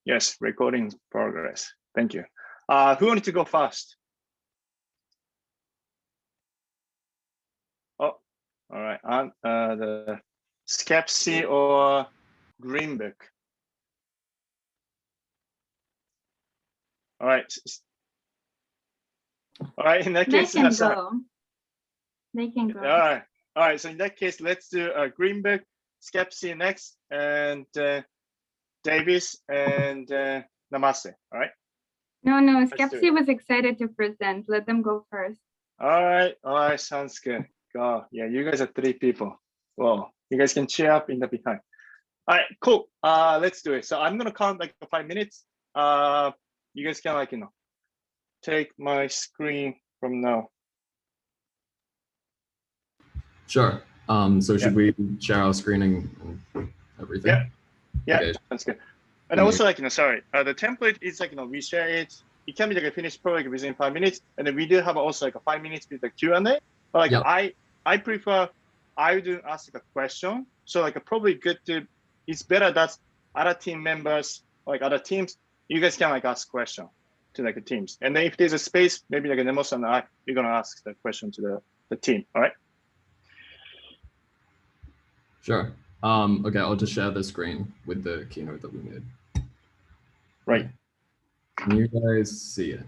Yes, recording progress. Thank you. Who wanted to go first? Oh, all right. The Skepsi or Greenbook? All right. All right. In that case, they can go. They can go. All right. All right. So in that case, let's do Greenbook, Skepsi next, and Davis and Namaste. All right. No. Skepsi was excited to present. Let them go first. All right. Sounds good. Go. Yeah, you guys are 3 people. Well, you guys can cheer up in the behind. All right, cool. Let's do it. So I'm gonna count like 5 minutes. You guys can take my screen from now. Sure. So should we share our screen and everything? Yeah, okay. That's good. And also sorry, the template is we share it. It can be like a finished project within 5 minutes, and then we do have also like 5 minutes with the Q&A. But I prefer I do ask a question. So probably good to. It's better that other team members, other teams, you guys can ask question to the teams. And then if there's a space, maybe Nemos and I, you're gonna ask the question to the team. All right. Sure. Okay, I'll just share the screen with the keynote that we made. Right. Can you guys see it?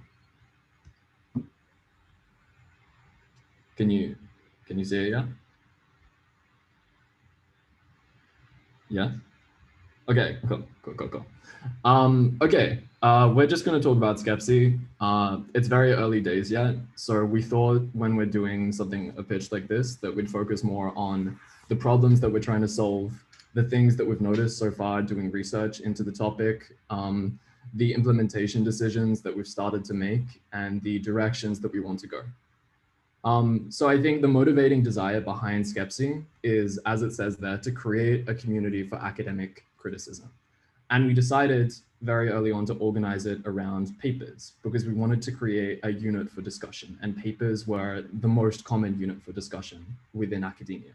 Can you see it? Yeah. Yeah. Okay, cool. Okay, we're just going to talk about Skepsi. It's very early days yet, so we thought when we're doing a pitch like this, that we'd focus more on the problems that we're trying to solve, the things that we've noticed so far doing research into the topic, the implementation decisions that we've started to make, and the directions that we want to go. So I think the motivating desire behind Skepsi is, as it says there, to create a community for academic criticism. And we decided very early on to organize it around papers because we wanted to create a unit for discussion, and papers were the most common unit for discussion within academia.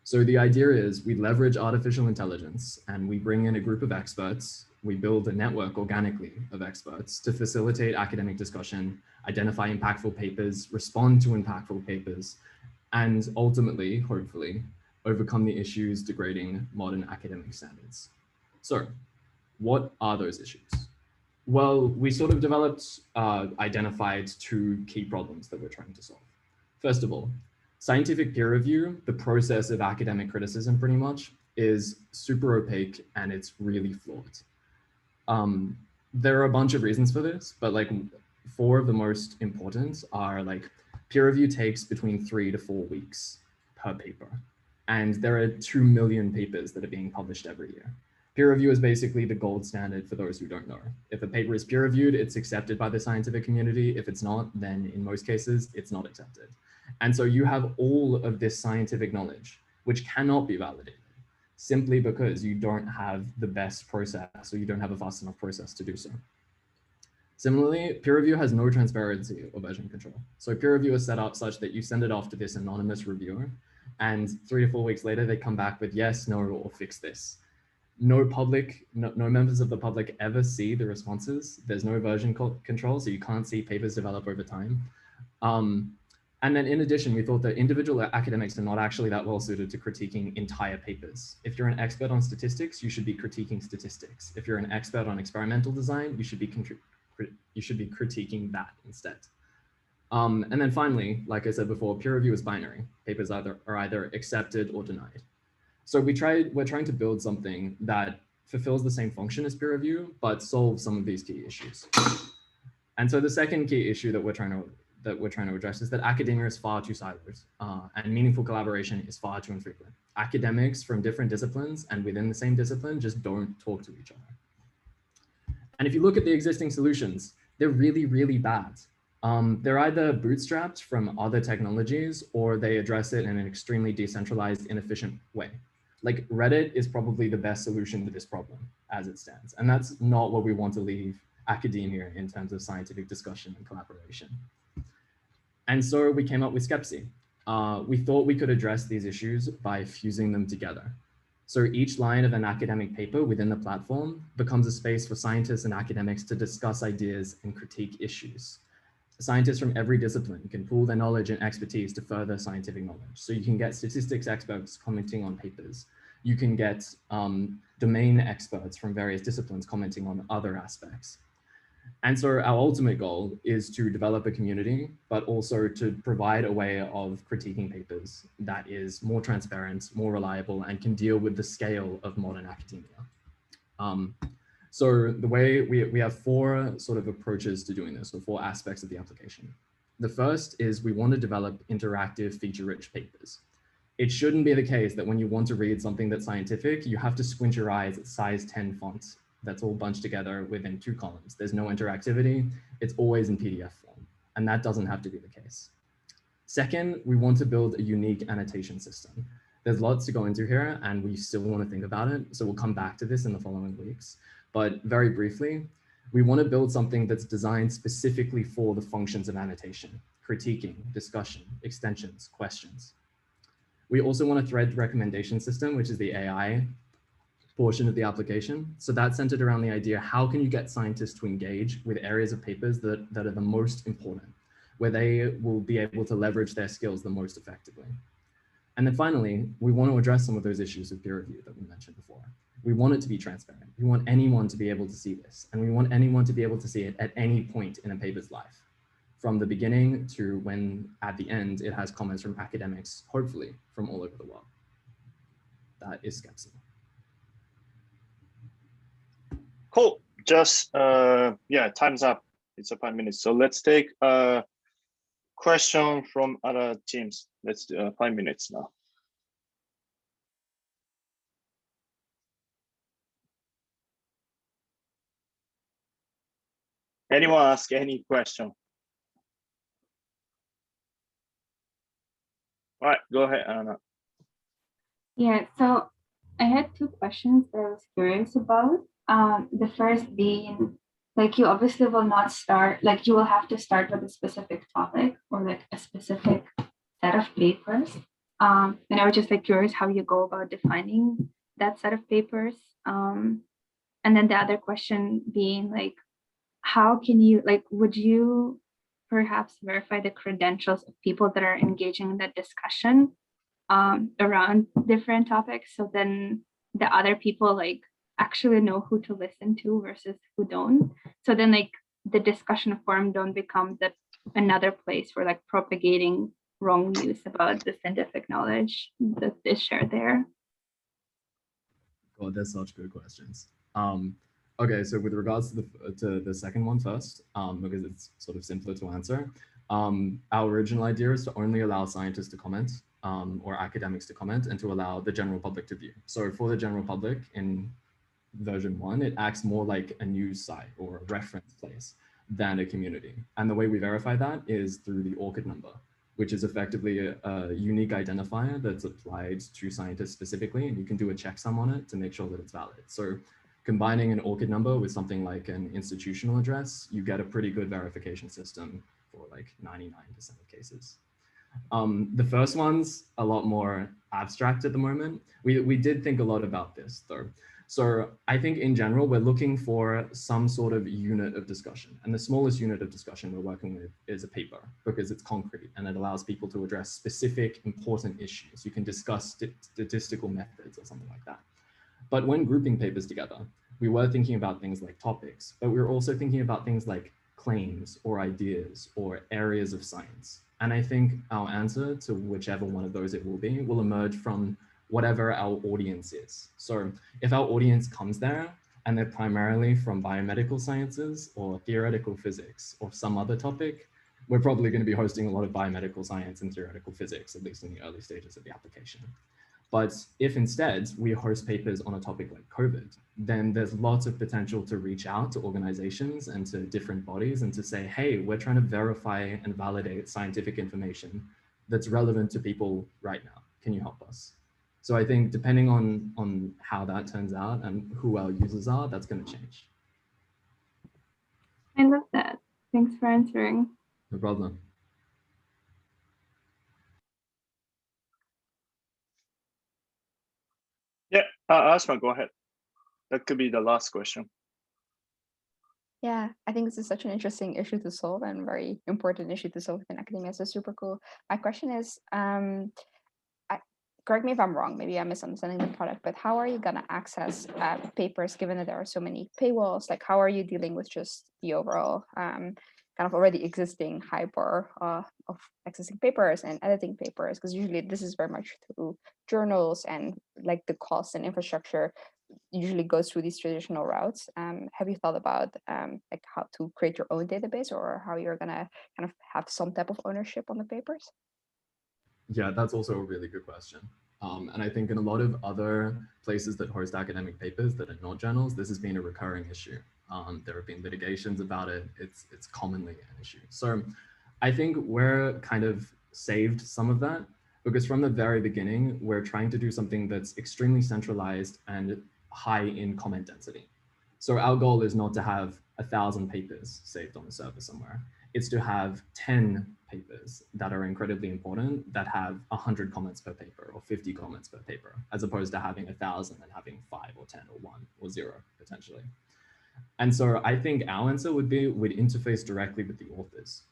So the idea is we leverage artificial intelligence and we bring in a group of experts. We build a network organically of experts to facilitate academic discussion, identify impactful papers, respond to impactful papers, and ultimately, hopefully, overcome the issues degrading modern academic standards. So what are those issues? Well, we sort of identified 2 key problems that we're trying to solve. First of all, scientific peer review, the process of academic criticism pretty much, is super opaque and it's really flawed. There are a bunch of reasons for this, but 4 of the most important are peer review takes between 3 to 4 weeks per paper. And there are 2 million papers that are being published every year. Peer review is basically the gold standard for those who don't know. If a paper is peer reviewed, it's accepted by the scientific community. If it's not, then in most cases, it's not accepted. And so you have all of this scientific knowledge, which cannot be validated simply because you don't have the best process or you don't have a fast enough process to do so. Similarly, peer review has no transparency or version control. So peer review is set up such that you send it off to this anonymous reviewer, and 3 to 4 weeks later, they come back with yes, no, or fix this. No members of the public ever see the responses. There's no version control, so you can't see papers develop over time. And then in addition, we thought that individual academics are not actually that well suited to critiquing entire papers. If you're an expert on statistics, you should be critiquing statistics. If you're an expert on experimental design, you should be critiquing that instead. And then finally, like I said before, peer review is binary. Papers are either accepted or denied. So we're trying to build something that fulfills the same function as peer review, but solves some of these key issues. And so the second key issue that we're trying to address is that academia is far too siloed, and meaningful collaboration is far too infrequent. Academics from different disciplines and within the same discipline just don't talk to each other. And if you look at the existing solutions, they're really, really bad. They're either bootstrapped from other technologies or they address it in an extremely decentralized, inefficient way. Reddit is probably the best solution to this problem as it stands. And that's not what we want to leave academia in terms of scientific discussion and collaboration. And so we came up with Skepsi. We thought we could address these issues by fusing them together. So each line of an academic paper within the platform becomes a space for scientists and academics to discuss ideas and critique issues. Scientists from every discipline can pool their knowledge and expertise to further scientific knowledge. So you can get statistics experts commenting on papers. You can get domain experts from various disciplines commenting on other aspects. And so our ultimate goal is to develop a community, but also to provide a way of critiquing papers that is more transparent, more reliable, and can deal with the scale of modern academia. So the way we have four sort of approaches to doing this, or four aspects of the application. The first is we want to develop interactive, feature-rich papers. It shouldn't be the case that when you want to read something that's scientific, you have to squint your eyes at size 10 font that's all bunched together within 2 columns. There's no interactivity. It's always in PDF form, and that doesn't have to be the case. Second, we want to build a unique annotation system. There's lots to go into here, and we still want to think about it, so we'll come back to this in the following weeks. But very briefly, we want to build something that's designed specifically for the functions of annotation: critiquing, discussion, extensions, questions. We also want a thread recommendation system, which is the AI portion of the application. So that's centered around the idea, how can you get scientists to engage with areas of papers that are the most important, where they will be able to leverage their skills the most effectively. And then finally, we want to address some of those issues of peer review that we mentioned before. We want it to be transparent. We want anyone to be able to see this, and we want anyone to be able to see it at any point in a paper's life, from the beginning to when at the end it has comments from academics, hopefully from all over the world. That is Skepsi. Cool. Just yeah, time's up. It's 5 minutes. So let's take a question from other teams. Let's do 5 minutes now. Anyone ask any question? All right, go ahead, Anna. Yeah, so I had 2 questions that I was curious about. The first being, like, you obviously will not start, like, you will have to start with a specific topic or like a specific set of papers. And I was just like curious how you go about defining that set of papers. And then the other question being like, how can you, like, would you perhaps verify the credentials of people that are engaging in that discussion around different topics? So then the other people like actually know who to listen to versus who don't. So then like the discussion forum don't become another place for like propagating wrong news about the scientific knowledge that is shared there. Oh, that's such good questions. Okay, so with regards to the second one first, because it's sort of simpler to answer, our original idea is to only allow scientists to comment or academics to comment and to allow the general public to view. So for the general public in version 1, it acts more like a news site or a reference place than a community. And the way we verify that is through the ORCID number, which is effectively a unique identifier that's applied to scientists specifically, and you can do a checksum on it to make sure that it's valid. So combining an ORCID number with something like an institutional address, you get a pretty good verification system for like 99% of cases. The first one's a lot more abstract at the moment. We did think a lot about this though. So I think in general, we're looking for some sort of unit of discussion. And the smallest unit of discussion we're working with is a paper because it's concrete and it allows people to address specific important issues. You can discuss statistical methods or something like that. But when grouping papers together, we were thinking about things like topics, but we were also thinking about things like claims or ideas or areas of science. And I think our answer to whichever one of those it will be will emerge from whatever our audience is. So if our audience comes there and they're primarily from biomedical sciences or theoretical physics or some other topic, we're probably going to be hosting a lot of biomedical science and theoretical physics, at least in the early stages of the application. But if instead we host papers on a topic like COVID, then there's lots of potential to reach out to organizations and to different bodies and to say, hey, we're trying to verify and validate scientific information that's relevant to people right now. Can you help us? So I think depending on how that turns out and who our users are, that's going to change. I love that. Thanks for answering. No problem. Yeah, Asma, go ahead. That could be the last question. Yeah, I think this is such an interesting issue to solve and very important issue to solve in academia. So super cool. My question is, correct me if I'm wrong, maybe I'm misunderstanding the product, but how are you gonna access papers given that there are so many paywalls? Like how are you dealing with just the overall kind of already existing hyper of accessing papers and editing papers? Because usually this is very much through journals and like the cost and infrastructure usually goes through these traditional routes. Have you thought about like how to create your own database or how you're gonna kind of have some type of ownership on the papers? Yeah, that's also a really good question. And I think in a lot of other places that host academic papers that are not journals, this has been a recurring issue. There have been litigations about it. It's commonly an issue. So I think we're kind of saved some of that because from the very beginning, we're trying to do something that's extremely centralized and high in comment density. So our goal is not to have 1,000 papers saved on the server somewhere. It's to have 10 papers that are incredibly important that have 100 comments per paper or 50 comments per paper, as opposed to having 1,000 and having 5 or 10 or 1 or 0 potentially. And so I think our answer would be we'd interface directly with the authors.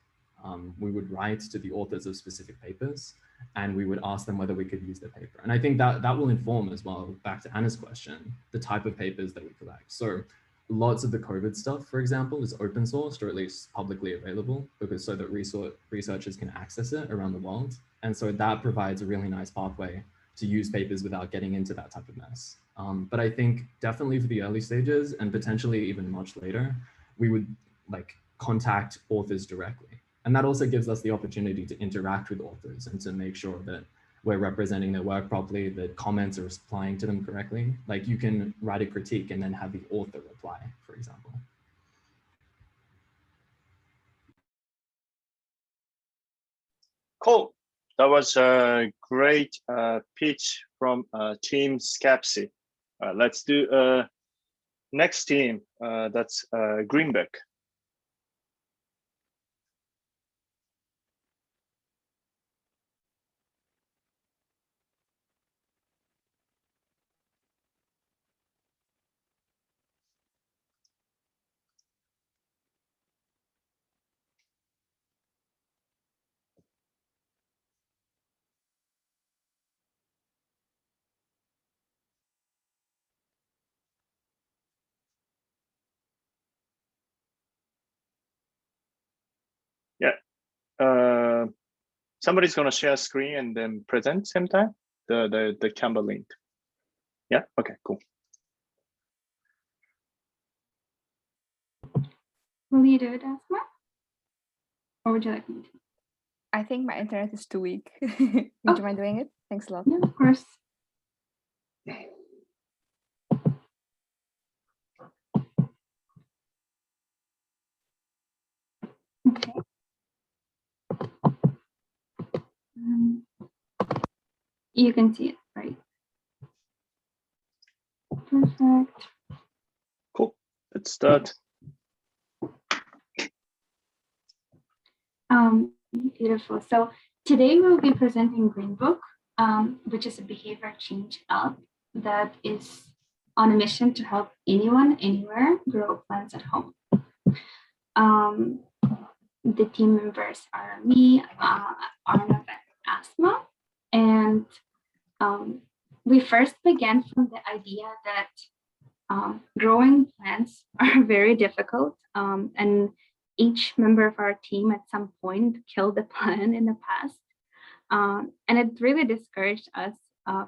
We would write to the authors of specific papers and we would ask them whether we could use their paper. And I think that will inform as well, back to Anna's question, the type of papers that we collect. So lots of the COVID stuff, for example, is open sourced or at least publicly available because so that researchers can access it around the world. And so that provides a really nice pathway to use papers without getting into that type of mess. But I think definitely for the early stages and potentially even much later, we would like contact authors directly. And that also gives us the opportunity to interact with authors and to make sure that we're representing their work properly, that comments are replying to them correctly. Like you can write a critique and then have the author reply, for example. Cool. That was a great pitch from Team Scapsi. Let's do next team. That's Greenback. Yeah. Somebody's gonna share screen and then present same time, the Canva link. Yeah, okay, cool. Will you do it, Asma? Or would you like me to? I think my internet is too weak. Would you mind doing it? Thanks a lot. Yeah, of course. Okay. You can see it, right? Perfect. Cool. Let's start. Beautiful. So today we'll be presenting Greenbook, which is a behavior change app that is on a mission to help anyone, anywhere grow plants at home. The team members are me, Arnav, and Asma, and we first began from the idea that growing plants are very difficult, and each member of our team at some point killed a plant in the past. And it really discouraged us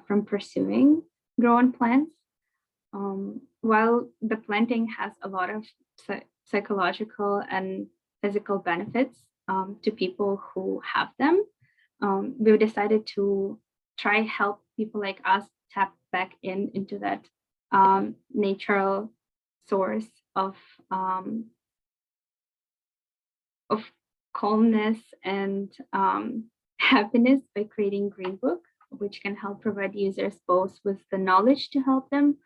from pursuing growing plants. While the planting has a lot of psychological and physical benefits to people who have them, we decided to try help people like us tap back into that natural source of calmness and happiness by creating Greenbook, which can help provide users both with the knowledge to help them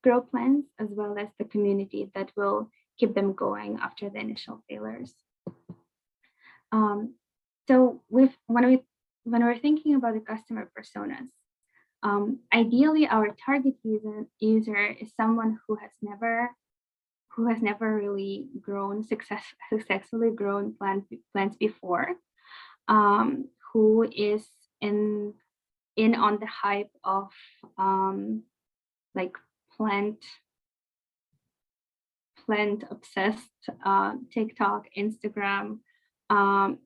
grow plants, as well as the community that will keep them going after the initial failures. So when we're thinking about the customer personas, Ideally, our target user is someone who has never really successfully grown plants before, who is in on the hype of like plant obsessed TikTok, Instagram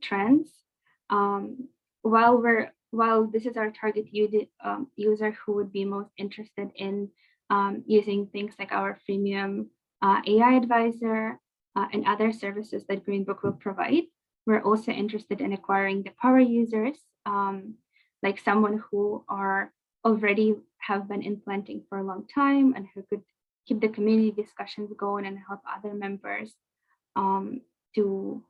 trends. While this is our target user who would be most interested in using things like our freemium AI advisor and other services that Greenbook will provide, we're also interested in acquiring the power users, like someone who are already have been in planting for a long time and who could keep the community discussions going and help other members to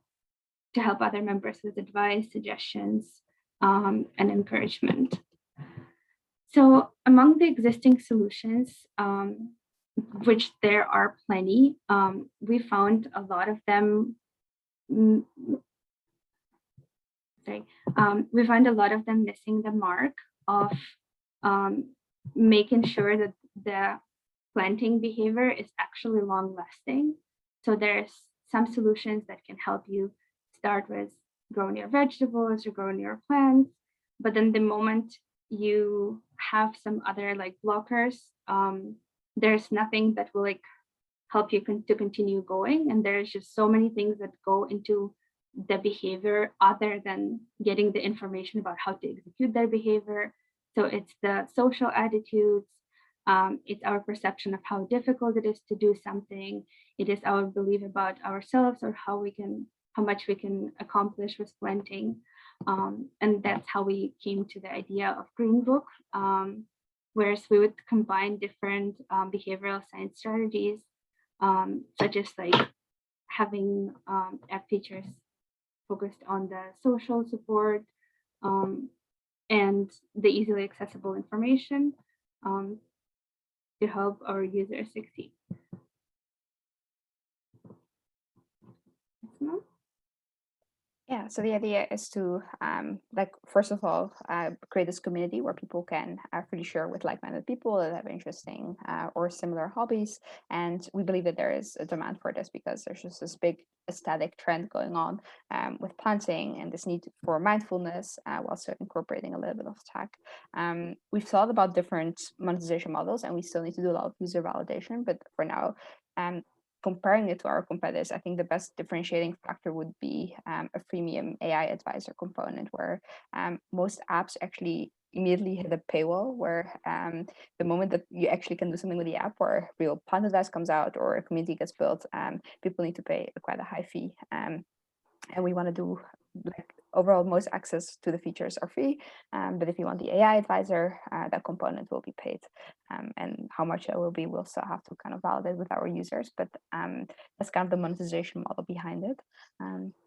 help other members with advice, suggestions, and encouragement. So among the existing solutions, which there are plenty, we found a lot of them. We find a lot of them missing the mark of making sure that the planting behavior is actually long lasting. So there's some solutions that can help you start with growing your vegetables or growing your plants, but then the moment you have some other like blockers, there's nothing that will like help you to continue going. And there's just so many things that go into the behavior other than getting the information about how to execute their behavior. So it's the social attitudes, it's our perception of how difficult it is to do something. It is our belief about ourselves or how much we can accomplish with planting. And that's how we came to the idea of Greenbook, whereas we would combine different behavioral science strategies, such as like having app features focused on the social support and the easily accessible information to help our users succeed. Yeah, so the idea is to, like, first of all, create this community where people can freely share with like-minded people that have interesting or similar hobbies. And we believe that there is a demand for this because there's just this big aesthetic trend going on with planting and this need for mindfulness while also incorporating a little bit of tech. We've thought about different monetization models and we still need to do a lot of user validation, but for now, comparing it to our competitors, I think the best differentiating factor would be a freemium AI advisor component where most apps actually immediately hit a paywall where the moment that you actually can do something with the app or real plant advice comes out or a community gets built, people need to pay quite a high fee. And we want to do like overall most access to the features are free, but if you want the AI advisor, that component will be paid, and how much that will be we'll still have to kind of validate with our users, but that's kind of the monetization model behind it.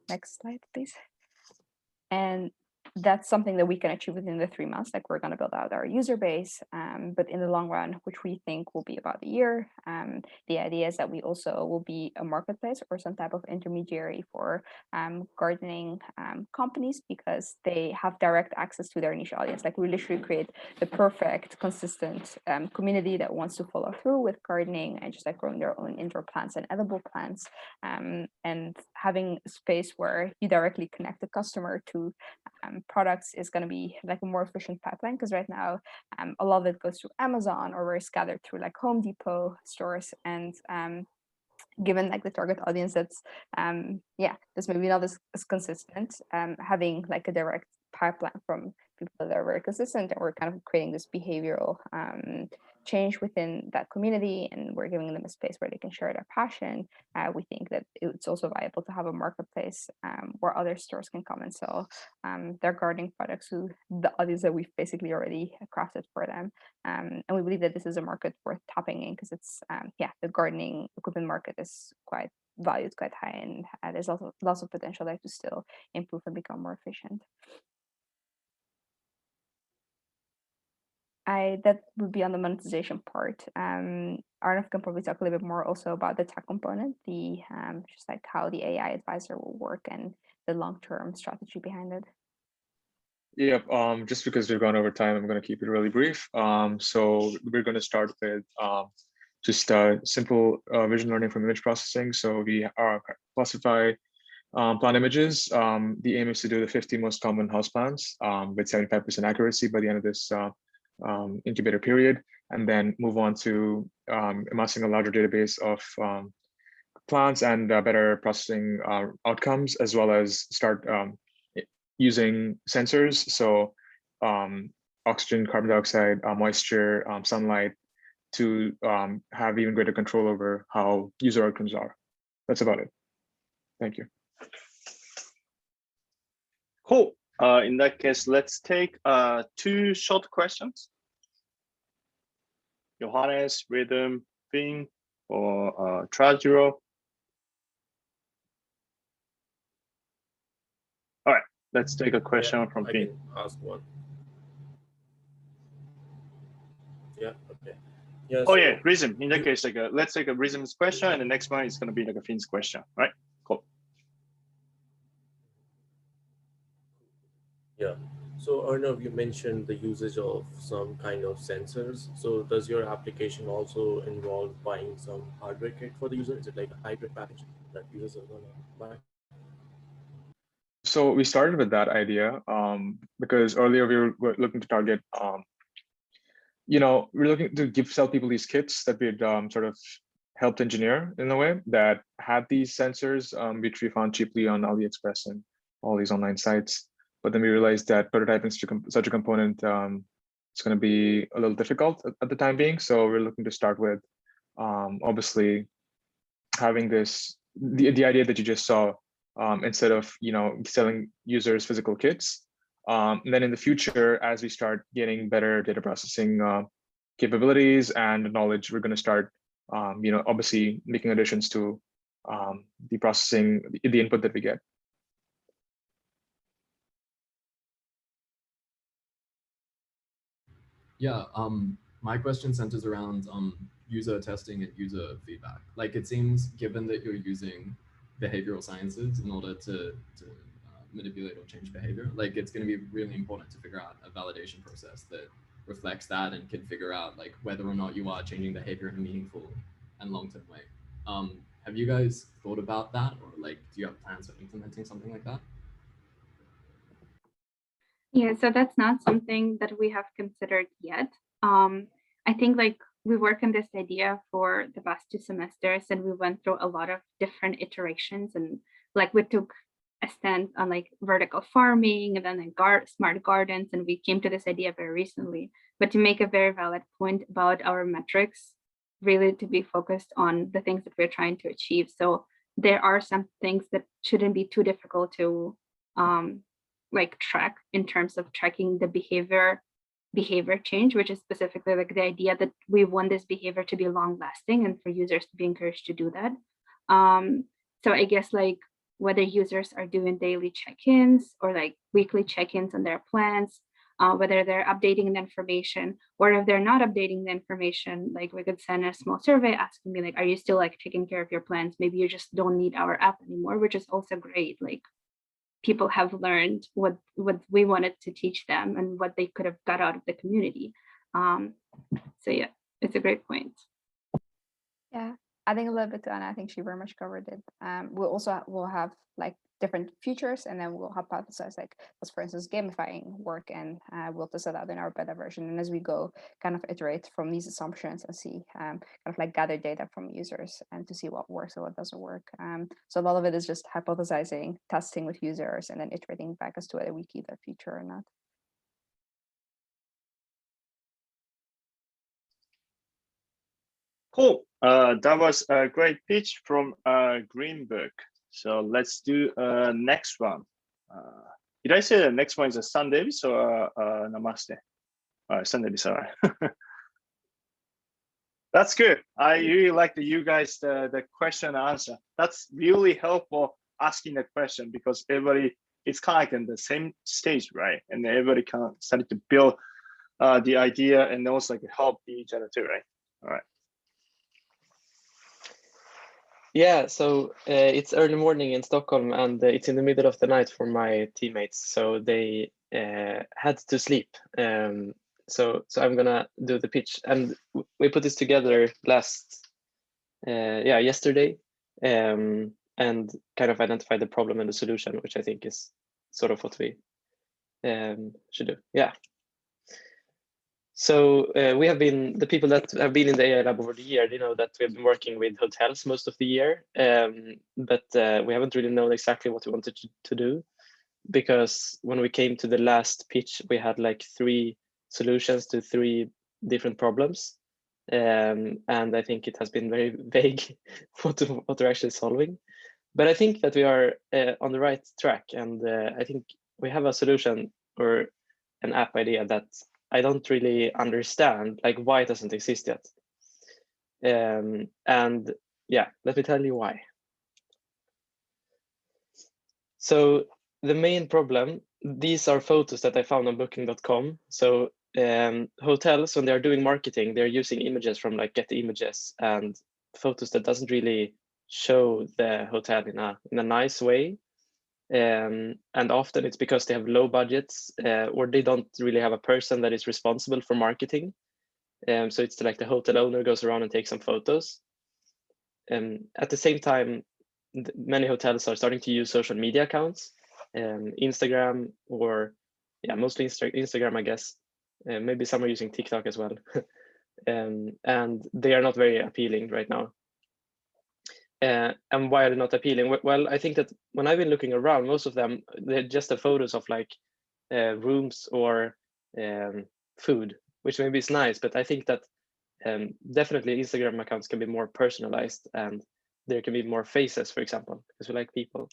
Next slide, please. And that's something that we can achieve within the 3 months. Like we're going to build out our user base, but in the long run, which we think will be about a year, the idea is that we also will be a marketplace or some type of intermediary for gardening companies because they have direct access to their niche audience. Like we literally create the perfect, consistent community that wants to follow through with gardening and just like growing their own indoor plants and edible plants, and having a space where you directly connect the customer to products is going to be like a more efficient pipeline because right now a lot of it goes through Amazon or where it's gathered through like Home Depot stores, and given like the target audience that's this maybe not as consistent, having like a direct pipeline from people that are very consistent, and we're kind of creating this behavioral change within that community, and we're giving them a space where they can share their passion. We think that it's also viable to have a marketplace where other stores can come and sell their gardening products to the audience that we've basically already crafted for them. And we believe that this is a market worth tapping in because it's the gardening equipment market is quite valued quite high, and there's also lots of potential there to still improve and become more efficient. That would be on the monetization part. Arnav can probably talk a little bit more also about the tech component, the just like how the AI advisor will work and the long-term strategy behind it. Yep. Just because we've gone over time, I'm going to keep it really brief. So we're going to start with just simple vision learning from image processing. So we classify plant images. The aim is to do the 50 most common house plants with 75% accuracy by the end of this incubator period, and then move on to amassing a larger database of plants and better processing outcomes, as well as start using sensors. So oxygen, carbon dioxide, moisture, sunlight, to have even greater control over how user outcomes are. That's about it. Thank you. Cool. In that case, let's take 2 short questions. Johannes, Rhythm, Finn, or Trajiro. All right, let's take a question from Finn. I can ask one. Yeah, okay. Yeah, Oh yeah, Rhythm. In that case, like let's take a Rhythm's question, and the next one is going to be like a Finn's question, right? Cool. Yeah. So Arnav, you mentioned the usage of some kind of sensors. So does your application also involve buying some hardware kit for the user? Is it like a hybrid package that users are going to buy? So we started with that idea because earlier we were looking to target, we're looking to sell people these kits that we'd sort of helped engineer in a way that had these sensors, which we found cheaply on AliExpress and all these online sites. But then we realized that prototyping such a component is going to be a little difficult at the time being. So we're looking to start with obviously having the idea that you just saw, instead of selling users physical kits. And then in the future, as we start getting better data processing capabilities and knowledge, we're going to start obviously making additions to the processing, the input that we get. Yeah, my question centers around user testing and user feedback. Like, it seems, given that you're using behavioral sciences in order to manipulate or change behavior, like, it's going to be really important to figure out a validation process that reflects that and can figure out like whether or not you are changing behavior in a meaningful and long-term way. Have you guys thought about that, or like, do you have plans for implementing something like that? Yeah, so that's not something that we have considered yet. I think like we work on this idea for the past 2 semesters, and we went through a lot of different iterations, and like we took a stand on like vertical farming and then like smart gardens, and we came to this idea very recently. But to make a very valid point about our metrics, really to be focused on the things that we're trying to achieve. So there are some things that shouldn't be too difficult to like track in terms of tracking the behavior change, which is specifically like the idea that we want this behavior to be long lasting and for users to be encouraged to do that. So I guess like whether users are doing daily check-ins or like weekly check-ins on their plans, whether they're updating the information, or if they're not updating the information, like we could send a small survey asking me like, are you still like taking care of your plans? Maybe you just don't need our app anymore, which is also great. Like people have learned what we wanted to teach them and what they could have got out of the community. So yeah, it's a great point. Yeah, adding a little bit to Anna, I think she very much covered it. We'll have like different features, and then we'll hypothesize like, let's for instance gamifying work, and we'll test that out in our beta version. And as we go, kind of iterate from these assumptions and see, kind of like gather data from users and to see what works and what doesn't work. So a lot of it is just hypothesizing, testing with users, and then iterating back as to whether we keep that feature or not. Cool. That was a great pitch from Greenberg. So let's do next one. Did I say the next one is a Sunday or Namaste? Sunday, sorry. That's good. I really like you guys the question and answer. That's really helpful asking the question, because everybody it's kind of like in the same stage, right? And everybody kind of started to build the idea and also like help each other too, right? All right. Yeah, so it's early morning in Stockholm, and it's in the middle of the night for my teammates. So they had to sleep. So I'm gonna do the pitch, and we put this together yesterday, and kind of identify the problem and the solution, which I think is sort of what we should do. Yeah. So we have been, the people that have been in the AI lab over the year, they know that we've been working with hotels most of the year, but we haven't really known exactly what we wanted to do, because when we came to the last pitch, we had like 3 solutions to 3 different problems. And I think it has been very vague what we're actually solving. But I think that we are on the right track, and I think we have a solution or an app idea that I don't really understand, like why it doesn't exist yet. And yeah, let me tell you why. So the main problem, these are photos that I found on booking.com. So hotels, when they're doing marketing, they're using images from like Getty Images and photos that doesn't really show the hotel in a nice way. And often it's because they have low budgets, or they don't really have a person that is responsible for marketing. So it's like the hotel owner goes around and takes some photos. At the same time, many hotels are starting to use social media accounts, Instagram, or mostly Instagram, I guess. Maybe some are using TikTok as well. And they are not very appealing right now. And why are they not appealing? Well, I think that when I've been looking around, most of them, they're just the photos of like rooms or food, which maybe is nice, but I think that definitely Instagram accounts can be more personalized, and there can be more faces, for example, because we like people.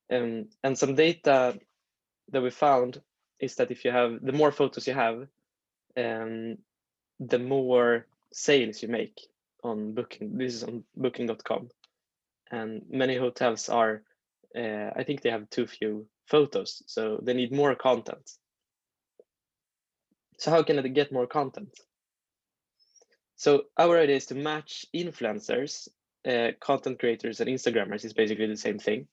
And some data that we found is that if you have, the more photos you have, the more sales you make on Booking. This is on booking.com. And many hotels are, I think they have too few photos, so they need more content. So how can they get more content? So our idea is to match influencers, content creators and Instagrammers is basically the same thing,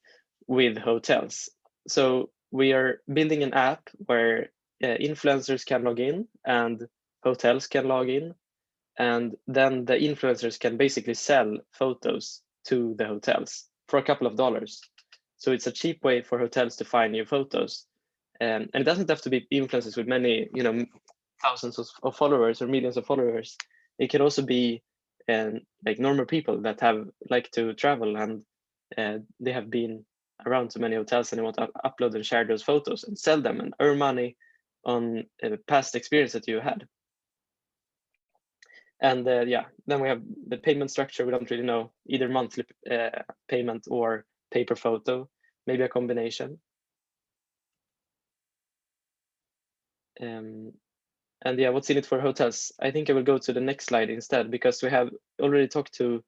with hotels. So we are building an app where influencers can log in and hotels can log in, and then the influencers can basically sell photos to the hotels for a couple of dollars. So it's a cheap way for hotels to find new photos. And it doesn't have to be influencers with many, thousands of followers or millions of followers. It can also be like normal people that have like to travel, and they have been around so many hotels and they want to upload and share those photos and sell them and earn money on past experience that you had. And then we have the payment structure. We don't really know, either monthly payment or pay per photo, maybe a combination. And what's in it for hotels? I think I will go to the next slide instead, because we have already talked to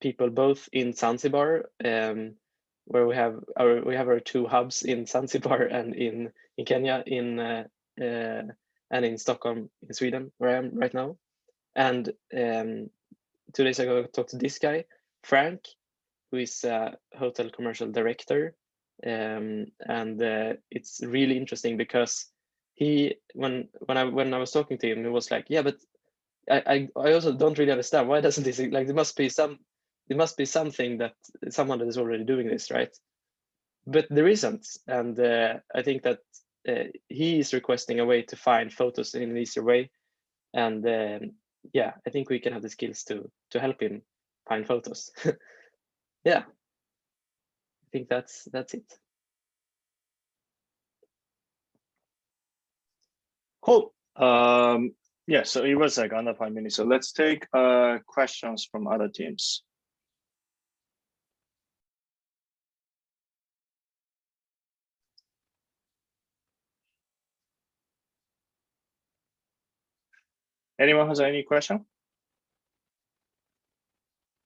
people both in Zanzibar, where we have our 2 hubs in Zanzibar and in Kenya, and in Stockholm, in Sweden, where I am right now. And 2 days ago, I talked to this guy, Frank, who is a hotel commercial director. And it's really interesting because when I was talking to him, he was like, yeah, but I also don't really understand, why doesn't this, like, there must be something that someone that is already doing this, right? But there isn't. And I think that he is requesting a way to find photos in an easier way. And I think we can have the skills to help him find photos. Yeah, I think that's it. Cool. Yeah, so it was like under 5 minutes. So let's take questions from other teams. Anyone has any question?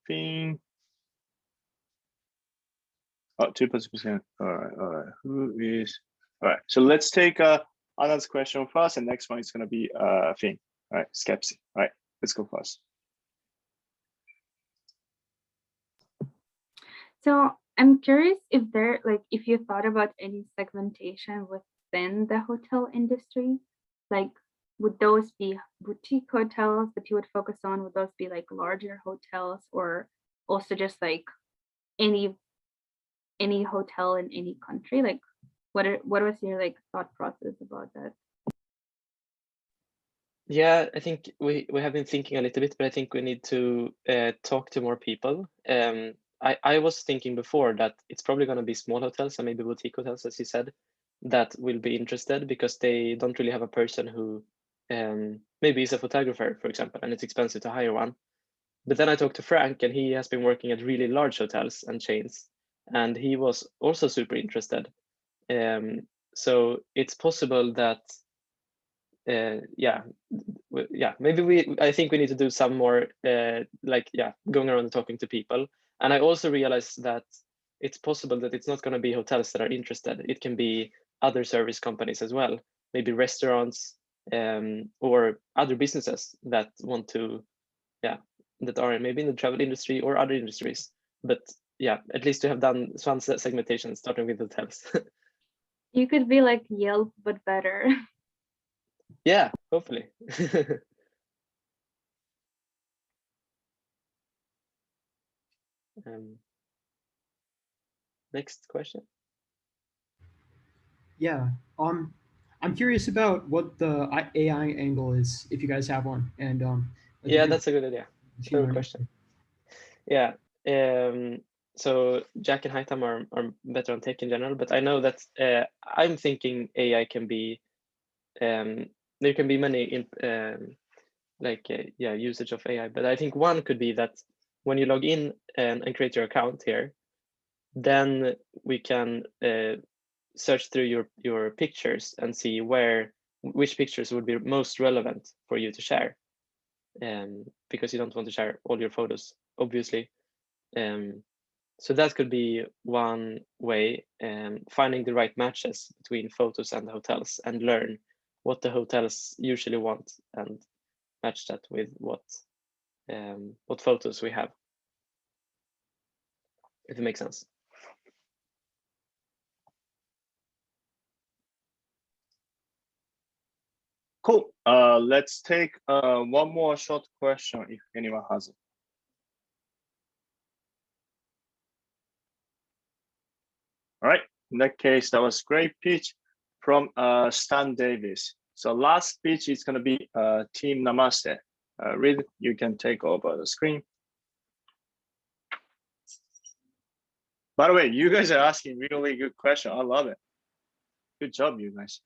Finn. Oh, 2%. All right. Who is? All right. So let's take Anna's question first, and next one is going to be Finn. All right, Skepsy. All right, let's go first. So I'm curious if if you thought about any segmentation within the hotel industry, like would those be boutique hotels that you would focus on? Would those be like larger hotels, or also just like any hotel in any country? Like what was your like thought process about that? Yeah, I think we have been thinking a little bit, but I think we need to talk to more people. I was thinking before that it's probably going to be small hotels and maybe boutique hotels, as you said, that will be interested because they don't really have a person who maybe is a photographer, for example, and it's expensive to hire one. But then I talked to Frank, and he has been working at really large hotels and chains, and he was also super interested. So it's possible that yeah, maybe I think we need to do some more going around and talking to people. And I also realized that it's possible that it's not going to be hotels that are interested. It can be other service companies as well, maybe restaurants or other businesses that want to, that are maybe in the travel industry or other industries. But yeah, at least to have done some segmentation starting with hotels. You could be like Yelp, but better. Yeah, hopefully. Next question. Yeah. I'm curious about what the AI angle is, if you guys have one, and like Yeah, that's a good idea. machine Good learning. question. Yeah. So Jack and Haitham are better on tech in general, but I know that I'm thinking AI can be there can be many usage of AI, but I think one could be that when you log in and create your account here, then we can search through your pictures and see which pictures would be most relevant for you to share, because you don't want to share all your photos, obviously. So that could be one way, finding the right matches between photos and hotels, and learn what the hotels usually want and match that with what photos we have, if it makes sense. Cool. Let's take one more short question if anyone has it. All right. In that case, that was great pitch from Stan Davis. So last speech is going to be Team Namaste. Reid, you can take over the screen. By the way, you guys are asking really good question. I love it. Good job, you guys.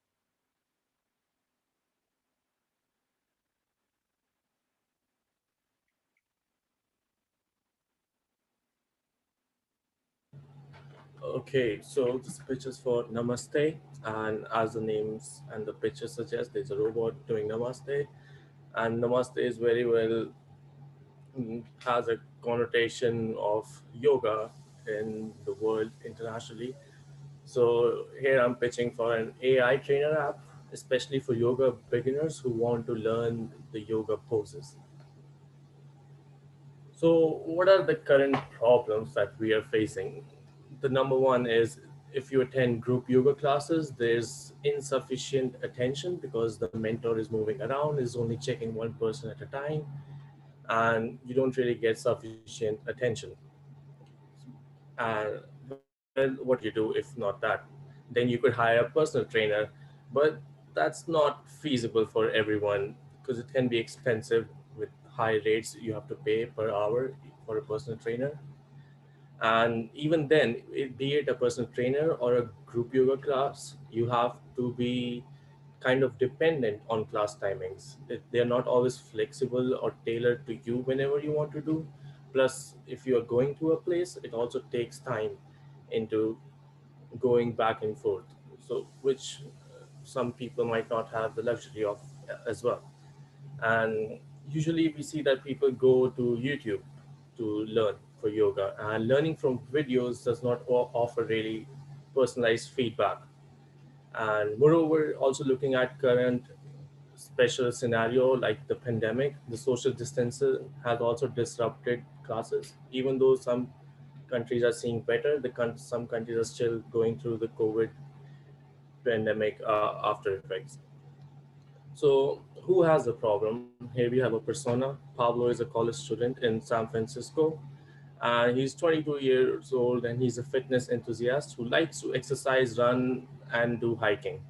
Okay, so this pitch is for Namaste, and as the names and the picture suggest, there's a robot doing Namaste, and Namaste is very well has a connotation of yoga in the world internationally. So here I'm pitching for an AI trainer app, especially for yoga beginners who want to learn the yoga poses. So what are the current problems that we are facing? The number one is, if you attend group yoga classes, there's insufficient attention because the mentor is moving around, is only checking one person at a time, and you don't really get sufficient attention. And well, what do you do if not that? Then you could hire a personal trainer, but that's not feasible for everyone because it can be expensive with high rates you have to pay per hour for a personal trainer. And even then, be it a personal trainer or a group yoga class, you have to be kind of dependent on class timings. They're not always flexible or tailored to you whenever you want to do. Plus, if you are going to a place, it also takes time into going back and forth. So, which some people might not have the luxury of as well. And usually we see that people go to YouTube to learn for yoga, and learning from videos does not offer really personalized feedback. And moreover, also looking at current special scenario like the pandemic, the social distancing has also disrupted classes, even though some countries are seeing better. Some countries are still going through the COVID pandemic after effects. So who has the problem? Here we have a persona. Pablo is a college student in San Francisco. He's 22 years old and he's a fitness enthusiast who likes to exercise, run, and do hiking.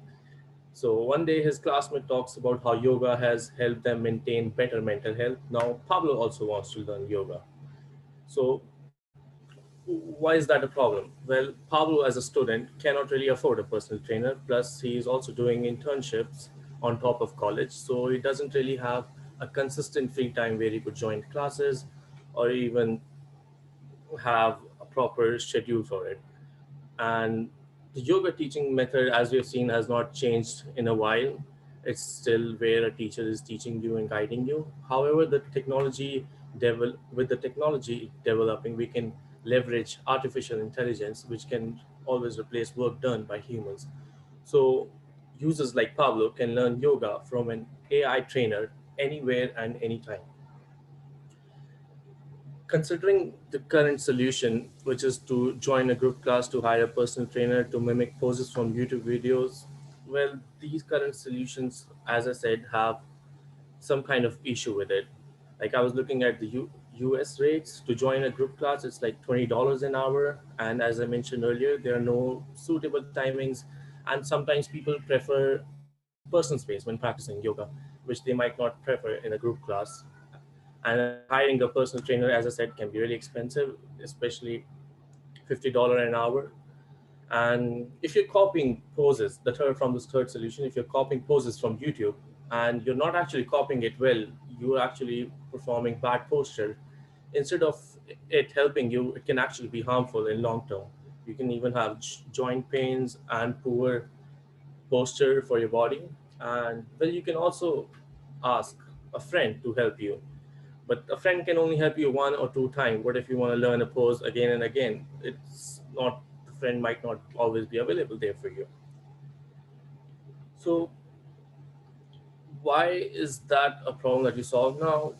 So one day his classmate talks about how yoga has helped them maintain better mental health. Now Pablo also wants to learn yoga. So why is that a problem? Well, Pablo as a student cannot really afford a personal trainer. Plus he is also doing internships on top of college. So he doesn't really have a consistent free time where he could join classes or even have a proper schedule for it. And the yoga teaching method, as we've seen, has not changed in a while. It's still where a teacher is teaching you and guiding you. However, with the technology developing, we can leverage artificial intelligence, which can always replace work done by humans. So users like Pablo can learn yoga from an AI trainer anywhere and anytime. Considering the current solution, which is to join a group class to hire a personal trainer to mimic poses from YouTube videos, well, these current solutions, as I said, have some kind of issue with it. Like I was looking at the US rates to join a group class, it's like $20 an hour. And as I mentioned earlier, there are no suitable timings. And sometimes people prefer personal space when practicing yoga, which they might not prefer in a group class. And hiring a personal trainer, as I said, can be really expensive, especially $50 an hour. And if you're copying poses, from this third solution, if you're copying poses from YouTube and you're not actually copying it well, you're actually performing bad posture. Instead of it helping you, it can actually be harmful in long term. You can even have joint pains and poor posture for your body. And well, you can also ask a friend to help you, but a friend can only help you one or two times. What if you want to learn a pose again and again? It's not, the friend might not always be available there for you. So why is that a problem that you solve now?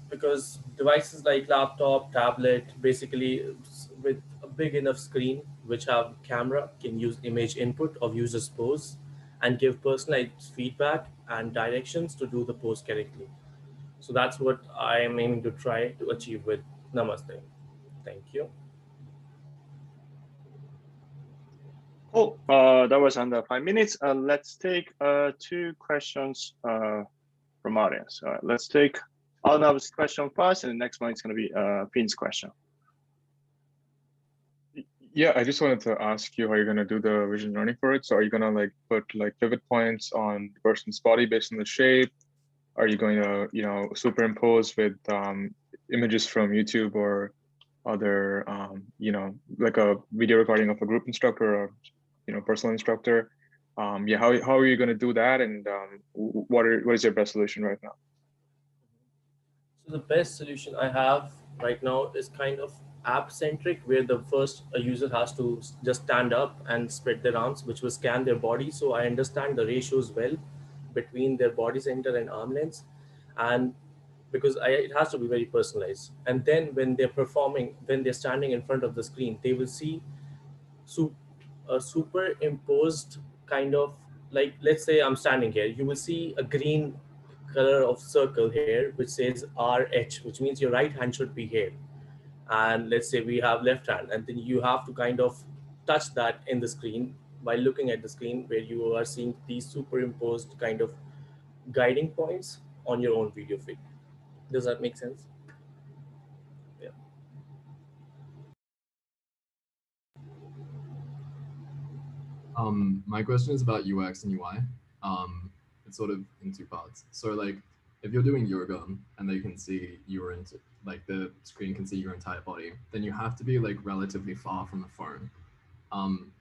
Because devices like laptop, tablet, basically with a big enough screen which have camera can use image input of user's pose and give personalized feedback and directions to do the pose correctly. So that's what I am aiming to try to achieve with Namaste. Thank you. Cool. That was under 5 minutes. Let's take two questions from audience. Let's take Arnav's question first, and the next one is going to be Finn's question. Yeah, I just wanted to ask you how you're going to do the vision learning for it. So are you going to like put like pivot points on the person's body based on the shape? Are you going to, superimpose with images from YouTube or other, like a video recording of a group instructor or, personal instructor? How are you going to do that? And what is your best solution right now? So the best solution I have right now is kind of app centric, where the first a user has to just stand up and spread their arms, which will scan their body. So I understand the ratios well between their body center and arm lengths. And because it has to be very personalized. And then when they're performing, when they're standing in front of the screen, they will see a superimposed kind of, like, let's say I'm standing here, you will see a green color of circle here, which says RH, which means your right hand should be here. And let's say we have left hand, and then you have to kind of touch that in the screen by looking at the screen, where you are seeing these superimposed kind of guiding points on your own video feed. Does that make sense? Yeah. My question is about UX and UI. It's sort of in two parts. So like, if you're doing yoga and they can see your like the screen can see your entire body, then you have to be like relatively far from the phone.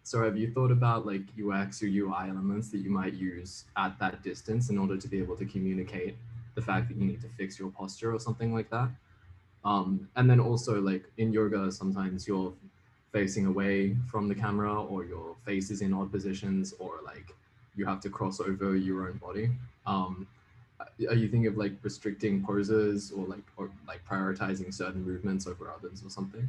So have you thought about like UX or UI elements that you might use at that distance in order to be able to communicate the fact that you need to fix your posture or something like that? And then also like in yoga, sometimes you're facing away from the camera, or your face is in odd positions, or like you have to cross over your own body. Are you thinking of like restricting poses or like prioritizing certain movements over others or something?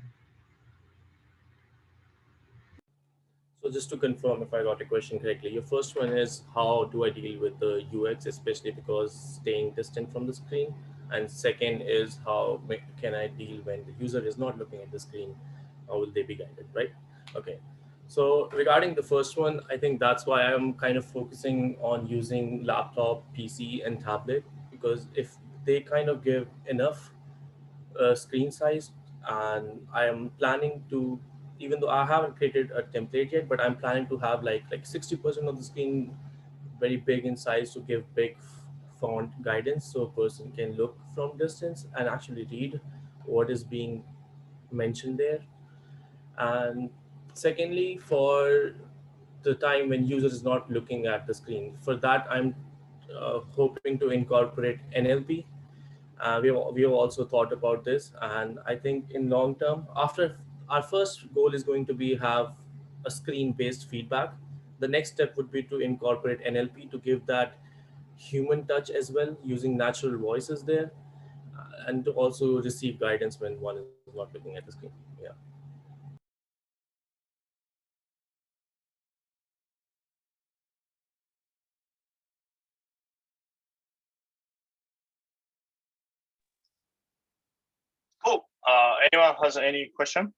So just to confirm if I got the question correctly, your first one is how do I deal with the UX, especially because staying distant from the screen? And second is how can I deal when the user is not looking at the screen? How will they be guided, right? Okay. So regarding the first one, I think that's why I'm kind of focusing on using laptop, PC, and tablet, because if they kind of give enough screen size, and I am planning to, even though I haven't created a template yet, but I'm planning to have like 60% of the screen very big in size to give big font guidance so a person can look from distance and actually read what is being mentioned there. And secondly, for the time when user is not looking at the screen, for that I'm hoping to incorporate NLP. We have also thought about this, and I think in long term, after our first goal is going to be have a screen based feedback, the next step would be to incorporate NLP to give that human touch as well, using natural voices there, and to also receive guidance when one is not looking at the screen. Yeah. Cool. Anyone has any question?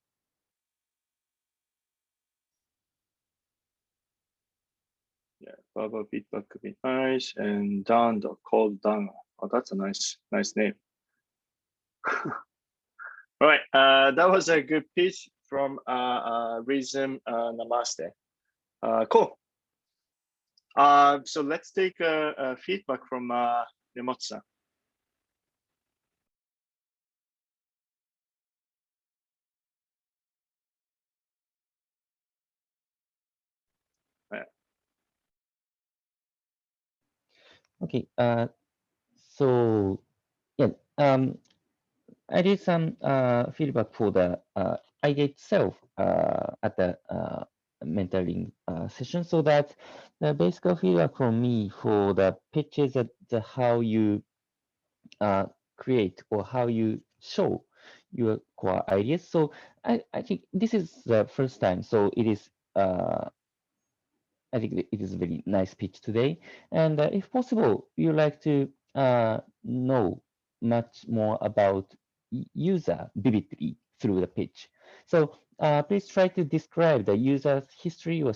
Yeah, verbal feedback could be nice. And Dan, the cold Dan. Oh, that's a nice name. All right. That was a good pitch from Reason Namaste. Cool. So let's take a feedback from Nemotsu. Okay. So yeah, I did some feedback for the idea itself at the mentoring session, so that the basic feedback from me for the pitches at the how you create or how you show your core ideas. So I think this is the first time, so it is I think it is a very nice pitch today. And if possible, you like to know much more about user vividly through the pitch. So please try to describe the user's history or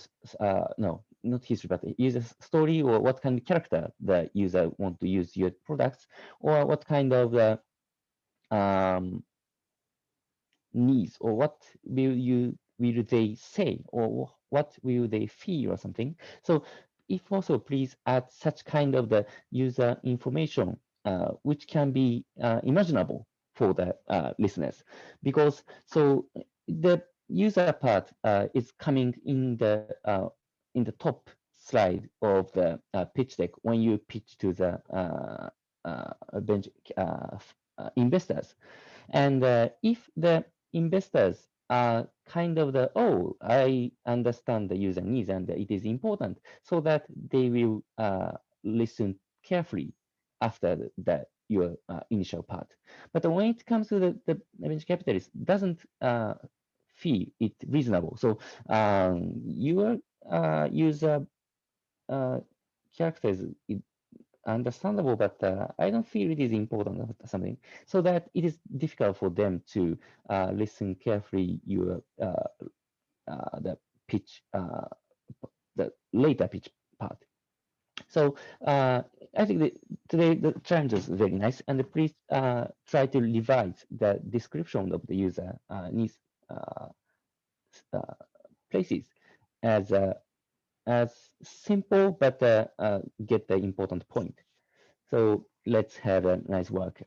no, not history, but user's story, or what kind of character the user want to use your products, or what kind of needs, or what will they say, or what will they feel, or something. So if also please add such kind of the user information which can be imaginable for the listeners, because so the user part is coming in the top slide of the pitch deck when you pitch to the bench investors. And if the investors are kind of the, oh, I understand the user needs and it is important, so that they will listen carefully after your initial part. But when it comes to the venture capitalist doesn't feel it reasonable. So your user characters understandable, but I don't feel it is important or something, so that it is difficult for them to listen carefully your the pitch, the later pitch part. So I think that today the challenge is very nice, and please try to revise the description of the user needs places as simple, but get the important point. So let's have a nice work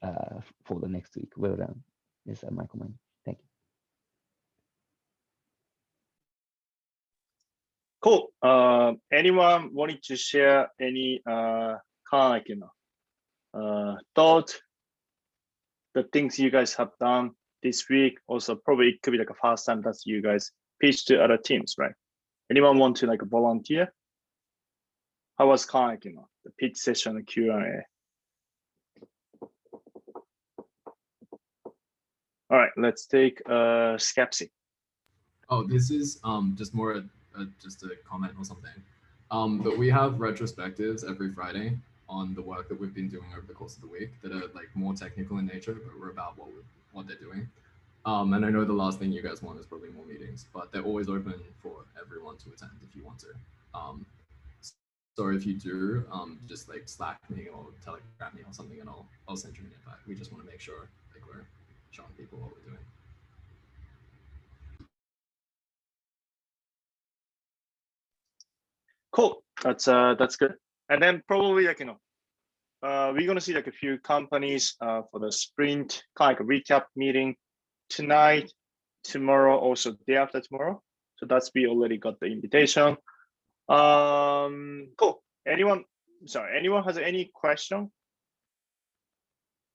for the next week. Well done. Yes, my comment. Thank you. Cool. Anyone wanting to share any kind of thought, the things you guys have done this week? Also, probably it could be like a first time that you guys pitch to other teams, right? Anyone want to like volunteer? How was kind of the pitch session, the Q&A? All right, let's take Skepsy. Oh, this is just more just a comment or something. But we have retrospectives every Friday on the work that we've been doing over the course of the week that are like more technical in nature, but we're about what they're doing. And I know the last thing you guys want is probably more meetings, but they're always open for everyone to attend if you want to. So if you do, just like Slack me or Telegram me or something, and I'll send you an invite. We just want to make sure like we're showing people what we're doing. Cool. That's good. And then probably like we're gonna see like a few companies for the sprint kind of like a recap meeting tonight, tomorrow, also day after tomorrow. So that's we already got the invitation. Cool. Anyone has any question?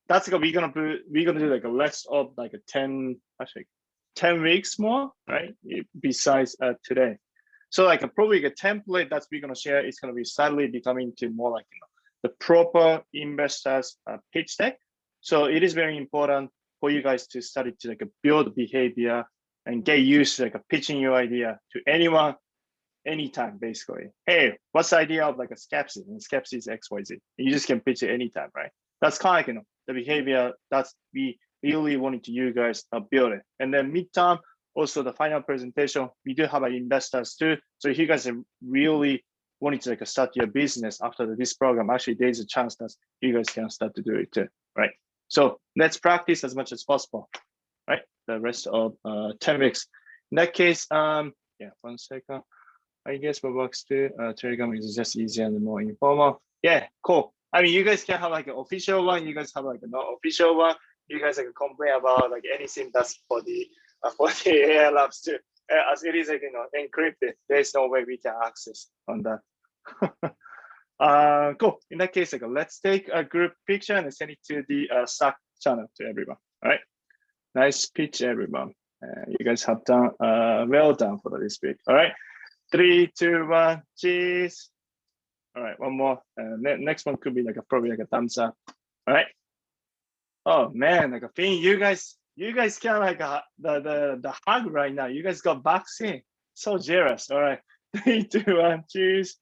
That's like we're gonna do like a list of like a 10 weeks more, right? Besides today. So like probably a template that we're gonna share is gonna be slightly becoming to more like the proper investors pitch deck. So it is very important for you guys to study to like build behavior and get used to like pitching your idea to anyone, anytime, basically. Hey, what's the idea of like a Skepsis? And Skepsis is XYZ. You just can pitch it anytime, right? That's kind of like the behavior that's we really wanted to you guys build it. And then midterm, also the final presentation, we do have investors too. So if you guys are really wanting to like start your business after this program, actually there's a chance that you guys can start to do it too, right? So let's practice as much as possible, right? The rest of 10 weeks. In that case, yeah, 1 second. I guess what works too. Telegram is just easier and more informal. Yeah, cool. I mean, you guys can have like an official one. You guys have like a not official one. You guys can complain about like anything that's for the AI labs too. As it is like encrypted, there's no way we can access on that. Cool. In that case, like let's take a group picture and send it to the Slack channel to everyone. All right. Nice pitch, everyone. You guys have done well done for this week. All right. 3, 2, 1, cheese. All right, one more. Next one could be like probably like a thumbs up. All right. Oh man, like a thing. You guys can like the hug right now. You guys got vaccine. So jealous. All right. 3, 2, 1, cheese.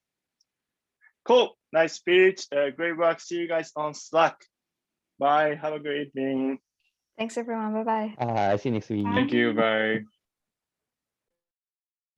Cool. Nice speech. Great work. See you guys on Slack. Bye. Have a great evening. Thanks everyone. Bye bye. See you next week. Thank you. Bye.